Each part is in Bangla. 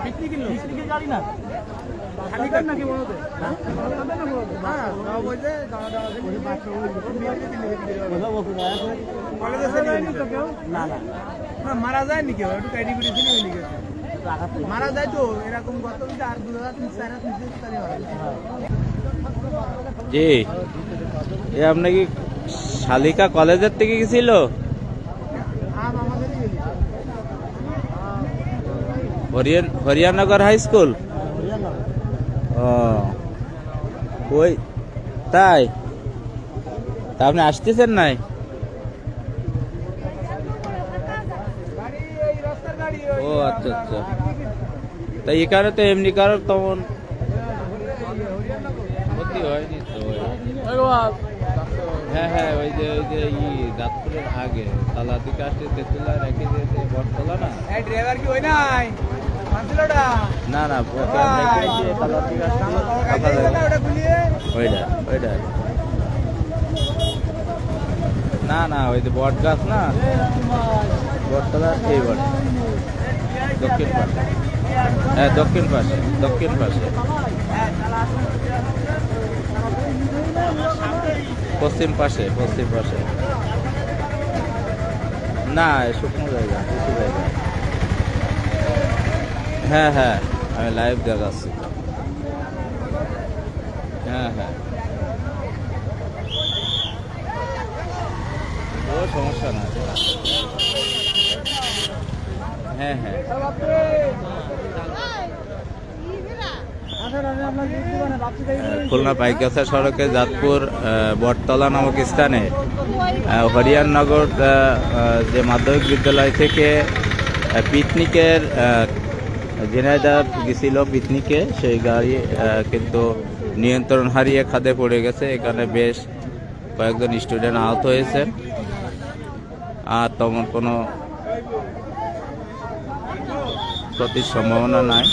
পিকনিকের গাড়ি না নাকি বলতে মারা যায়নি কেউ একটু ক্যাটেগরি মারা যায় তো এরকম গত 2003 জি এ আপনি কি শালিকা কলেজের থেকে গেছিল? হরিয়ানগর হাই স্কুল। ও ওই তাই, তা আপনি আসতেছেন নাই? ও আচ্ছা আচ্ছা, তাই এখানে তো এমনি কারো তেমন ক্ষতি হয়নি তো। হ্যাঁ হ্যাঁ, ওই যে দাঁতপুরের আগে তালা দিকে আসতে তেতুলা রেখে দিয়েছে বটতলা না। ড্রাইভার কি ওই নাই না না, ওইটা না না, ওই যে বট গাছ না, বটতলা এই বট দক্ষিণ পাশে। হ্যাঁ দক্ষিণ পাশে, দক্ষিণ পাশে, পশ্চিম পাশে, পশ্চিম পাশে না, শুকনো জায়গা, কিছু জায়গা। হ্যাঁ হ্যাঁ, আমি লাইভ দেখাচ্ছি। হ্যাঁ হ্যাঁ, ও সমস্যা না। হ্যাঁ হ্যাঁ, খুলনা পাইকাছা সড়কে জাতপুর বটতলা নামক স্থানে হরিয়ানগর যে মাধ্যমিক বিদ্যালয় থেকে পিকনিকের ঝিনাইদহ গেছিল পিকনিকে, সেই গাড়ি কিন্তু নিয়ন্ত্রণ হারিয়ে খাদে পড়ে গেছে। এখানে বেশ কয়েকজন স্টুডেন্ট আহত হয়েছে, আর তেমন কোনো ক্ষতির সম্ভাবনা নাই।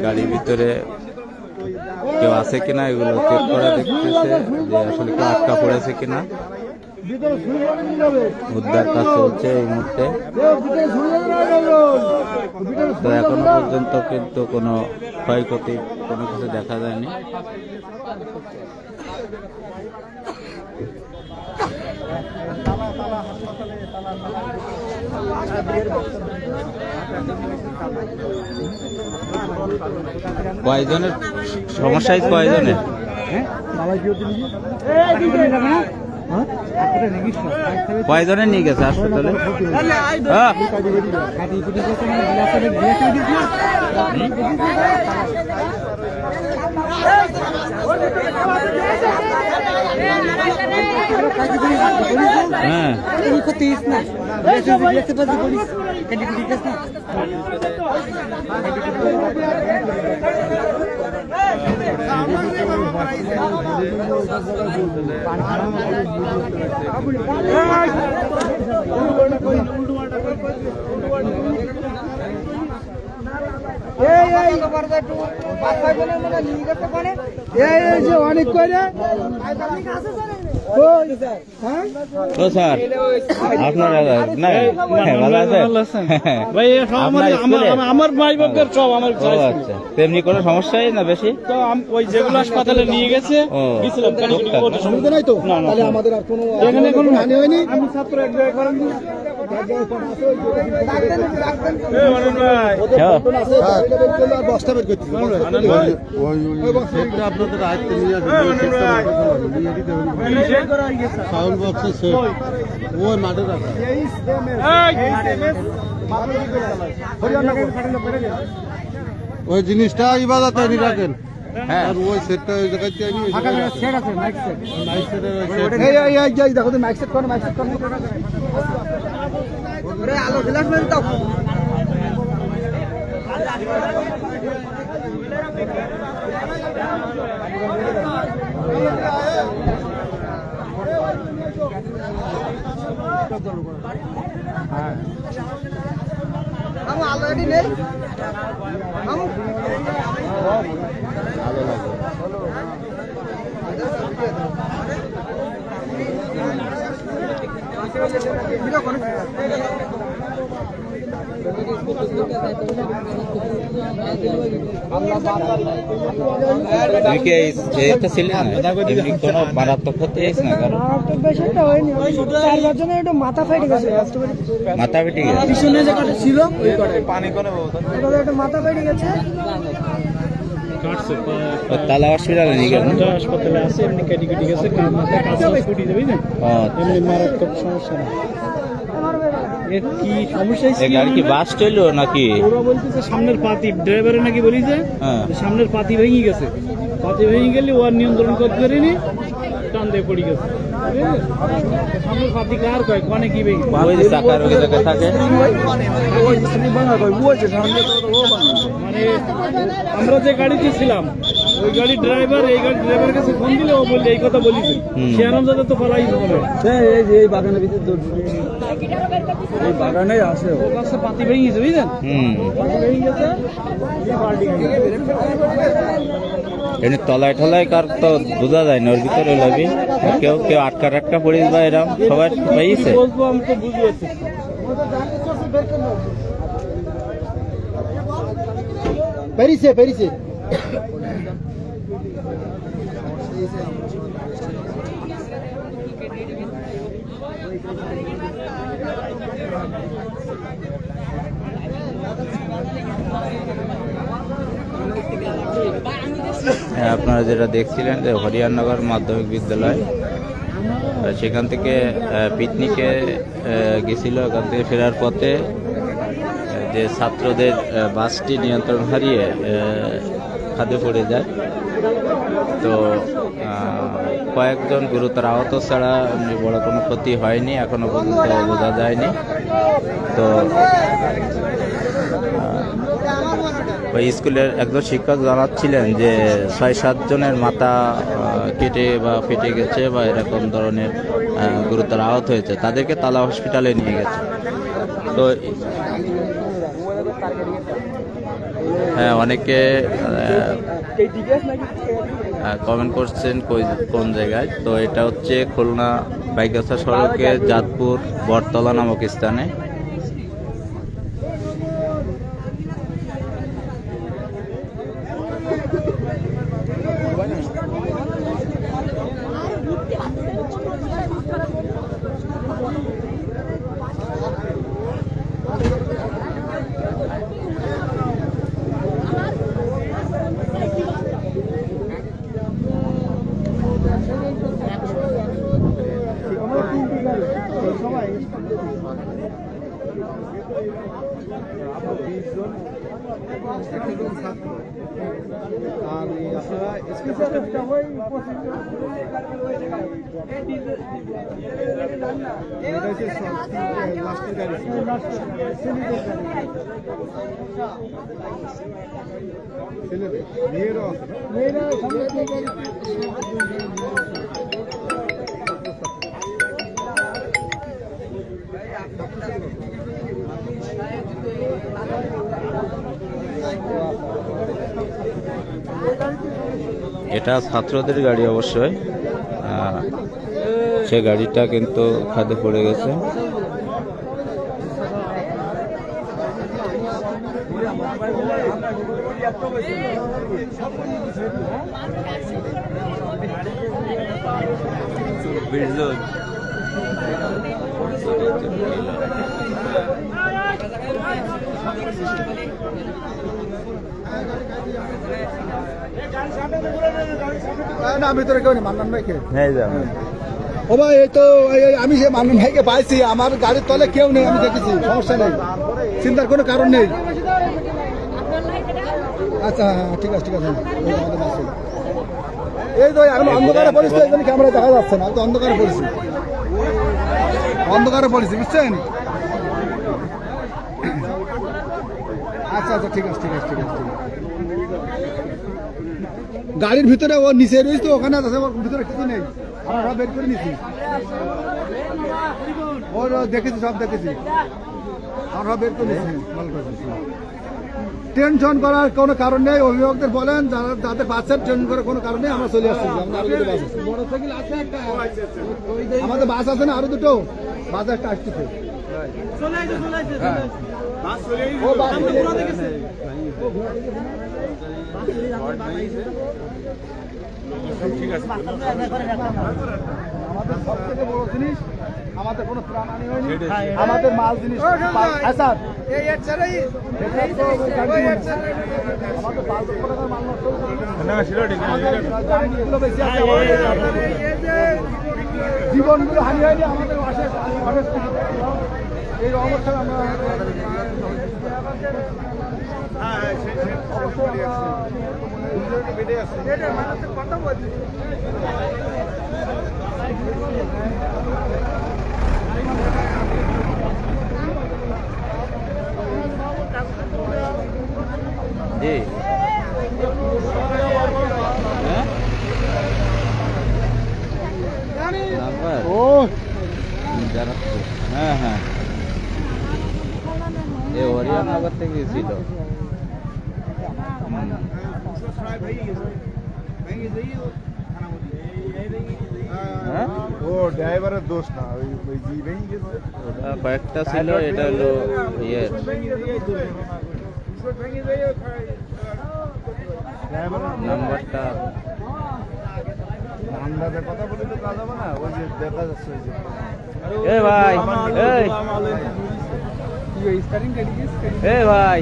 গাড়ির ভিতরে কেউ আছে কিনা এগুলো চেক করে দেখতেছে যে আসলে কেউ আটকা পড়েছে কিনা। উদ্ধার কাজ চলছে এই মুহূর্তে। তো এখনো পর্যন্ত কিন্তু কোনো ক্ষয়ক্ষতি কোনো কিছু দেখা যায়নি। কয়জনের সমস্যা, কয়জনের কয়জনের নিয়ে গেছে হাসপাতালে? হ্যাঁ অনেক করে তো স্যার আপনারা না ভালো আছেন ভাই? আমার ভাই বাপের সব আমার। আচ্ছা, তেমনি কোনো সমস্যাই না বেশি তো ওই যেগুলো হাসপাতালে নিয়ে গেছে আমাদের আর কোনো এখানে কোনো হানি হয়নি। আমি ছাত্র এক জায়গায় করেন আপনাদের আয়ত্তে নিয়ে সাউন্ড বক্স ওই মাঠে রাখা ওই জিনিসটা ইবাদত আনি রাখেন। হ্যাঁ আর ওই সেটটা ওই জায়গায় চাইনি দেখো তো মাইক সেট করো আলো গ্লাস মেরে দাও আলো রেডি নেই ভালো লাগে। তুমি কি এটা ছিলে না এমনি কোনো মারাত্মক ক্ষতি হয়েছে না কারণ মাথা ফেটে গেছে মাথা ফেটে গেছে পিছনে যে কাটা ছিল পানি করে একটা মাথা ফেটে গেছে তালা হসপিটালে নিয়ে গেল হাসপাতালে আছে এমনি কেটে কেটে গেছে মাথায় কাঁচা ফুটি দেবে না এমনি মারাত্মক সমস্যা না এর কি সমস্যা এই গাড়ি কি বাস চললো নাকি ওরা বলতেছে সামনের পাতি ড্রাইভারে নাকি বলিছে হ্যাঁ সামনের পাতি ভেঙে গেছে পাতি ভেঙে গেলে ও আর নিয়ন্ত্রণ করতে পারেনি টান দিয়ে পড়ে গেছে সামনের পাতি কার কয় কোনে কি ভেঙে ওই যে চাকার ওই জায়গায় থাকে মানে আমরা যে গাড়িতে ছিলাম ওই গাড়ির ড্রাইভার এই গাড়ির ড্রাইভারের কাছে ফোন দিলে ও বললে এই কথা বলিছে সে আরামজাদা তো পালাই বলে এই যে এই বাগানের ভিতরে এই বাগানে আছে ওর কাছে পাতি ভেঙে গেছে বুঝলেন পাতি ভেঙে গেছে এমনি তলায় ঠলায় কার তো বোঝা যায় না ওর ভিতরে লাগবে কেউ কেউ আটকা পড়িস বা এরকম সবাই পাইছে বলবো আমি তো বুঝতে পারছি পেরিছে আপনারা যেটা দেখছিলেন যে হরিয়ারনগর মাধ্যমিক বিদ্যালয় সেখান থেকে পিকনিকে গেছিল ওখান থেকে ফেরার পথে যে ছাত্রদের বাসটি নিয়ন্ত্রণ হারিয়ে খাদে পড়ে যায় তো কয়েকজন গুরুতর আহত ছাড়া এমনি বড় কোনো ক্ষতি হয়নি এখনো পর্যন্ত বোঝা যায়নি তো ওই স্কুলের একজন শিক্ষক জানাচ্ছিলেন যে ৬-৭ জনের মাথা কেটে বা ফেটে গেছে বা এরকম ধরনের গুরুতর আহত হয়েছে তাদেরকে তালা হসপিটালে নিয়ে গেছে তো হ্যাঁ অনেকে কমেন্ট করছেন কোন জায়গায় তো এটা হচ্ছে খুলনা বাইগাছা সড়কের জাতপুর বটতলা নামক স্থানে আর আপনারা স্কুল লাস্টের গাড়ি ছেলেদের মেয়েরাও আছে এটা ছাত্রদের গাড়ি অবশ্যই সে গাড়িটা কিন্তু খাদে পড়ে গেছে না ভিতরে কেউ নেই, মান্নান ভাই কে? হ্যাঁ যাবেন। ও ভাই এই তো আমি যে মান্নান ভাইকে পাইছি, আমার গাড়ির তলে কেউ নেই, আমি দেখেছি, সমস্যা নেই, চিন্তার কোনো কারণ নেই। আচ্ছা হ্যাঁ ঠিক আছে ঠিক আছে। এই তো এখন অন্ধকারে পড়েছি, এই জন্য ক্যামেরা দেখা যাচ্ছে না, আমি তো অন্ধকারে পড়েছি, অন্ধকারে পড়েছি, বুঝছেন? আচ্ছা আচ্ছা ঠিক আছে ঠিক আছে ঠিক আছে। গাড়ির ভিতরে ও নিচে রয়েছে, ওখানে আছে, ওর ভিতরে কিছু নেই, আমরা সব বের করে নিচ্ছি, ওর দেখেছি, সব দেখেছি, আমরা সব বের করে নিচ্ছি। টেনশন করার কোনো কারণ নেই, অভিভাবকদের বলেন যারা যাদের বাচ্চার টেনশন করার কোনো কারণ নেই, আমরা চলে আসছি। আমাদের বাস আছে না আরো দুটো, বাস একটা আসতেছে। ও বাস আমাদের সব থেকে বড় জিনিস, আমাদের কোনো প্রাণহানি হয়নি, আমাদের মাল জিনিস। হ্যাঁ স্যার, আমাদের 5 লক্ষ টাকার মাল নষ্ট জীবনগুলো হানি হয়নি, আমাদের এই অবস্থায় আমরা কথা বলছি। জি নাম্বার ও জানাচ্ছি। হ্যাঁ হ্যাঁ, এ হরিয়ানগর থেকে ছিল। হ্যাঁ ও ড্রাইভারের দোষ না, ওই জি ভেঙে গেছে। ওটা কয়েকটা ছিল, এটা হলো ইয়ে নাম্বারটা। আন্দাজের কথা বলে তো কাজ হবে না, ওই যে দেখা যাচ্ছে ওই যে এ ভাই, এ ভাই,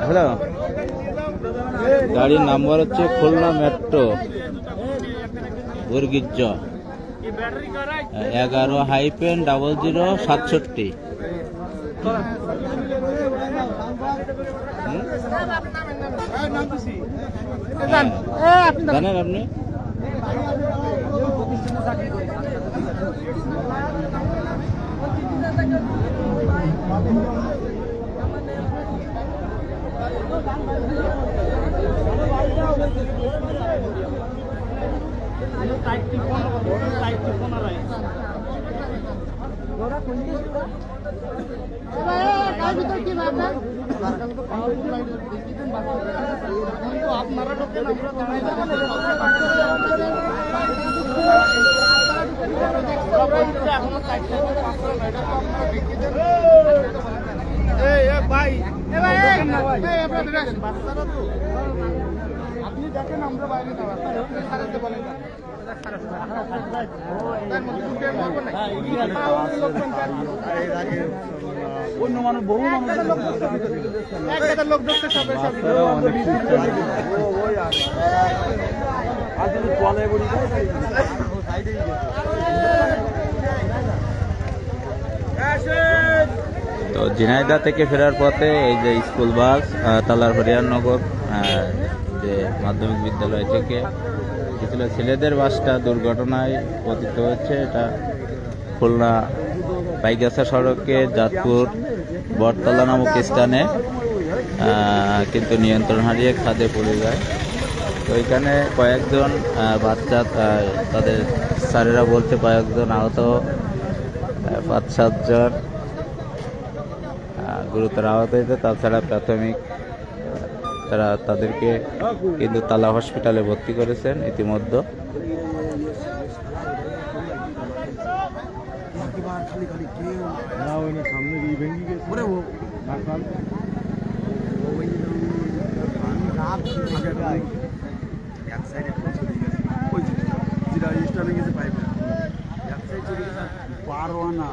হ্যালো, গাড়ির নাম্বার হচ্ছে খুলনা মেট্রো বর্গিজ্জ 11-0067। জানেন আপনি? আপনি দেখেন, আমরা বাইরে বলেন না। অন্য মানুষ, বহু মানুষ লোক দেখতে সবাই তো ঝিনাইদহ থেকে ফেরার পথে এই যে স্কুল বাস তালার হরিয়ানগর যে মাধ্যমিক বিদ্যালয় থেকে গেছিল ছেলেদের বাসটা দুর্ঘটনায় পতিত হচ্ছে। এটা খুলনা পাইগাছা সড়কে জাতপুর বটতলা নামক স্থানে কিন্তু নিয়ন্ত্রণ হারিয়ে খাদে পড়ে যায়। তো এখানে কয়েকজন বাচ্চা, তাদের স্যারেরা বলতে কয়েকজন আহত 5-7 জন গুরুতর আহত হয়েছে। তাছাড়া প্রাথমিক তারা তাদেরকে কিন্তু তালা হসপিটালে ভর্তি করেছেন ইতিমধ্যে। পারো না